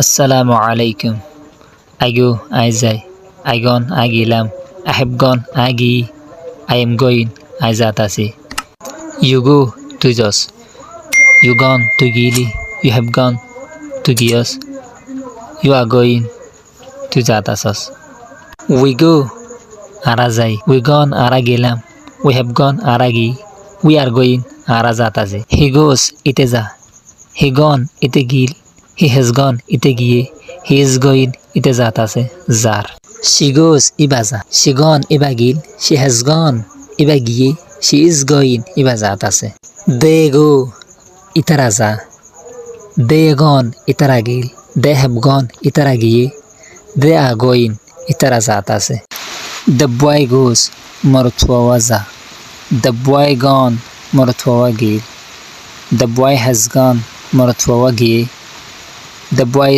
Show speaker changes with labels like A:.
A: Assalamu alaikum. I go, I যায়. I gone, I গেলাম. I have gone, I গিয়ে. I am going, I যাতাছি. You go, তুই যাস. You gone, তুই গেলি. You have gone, তুই গিয়াস. You are going, তুই যাতাছস. We go, আরা যাই. We gone, আরা গেলাম. We have gone, আরা গিয়ে. We are going, Ara যাতাছি. He goes, ইতে যা. He gone, ইতে গিল. He has gone, ইতে গিয়ে. He is going, ইতে যাতাছে. যার. She goes, ইবা যা. She gone, Iba Gill. She has gone, ইবা গিয়ে. She is going, Iba যাতাছে. They go, ইতারা যা. They gone, ইতারা গিল. They have gone, ইতারা গিয়ে. They are going, ইতারা যাতাছে. The boy goes, মরথুয়া যা. The boy gone, মরথুয়া Gill. The boy has gone, মরথুয়া গিয়ে. The boy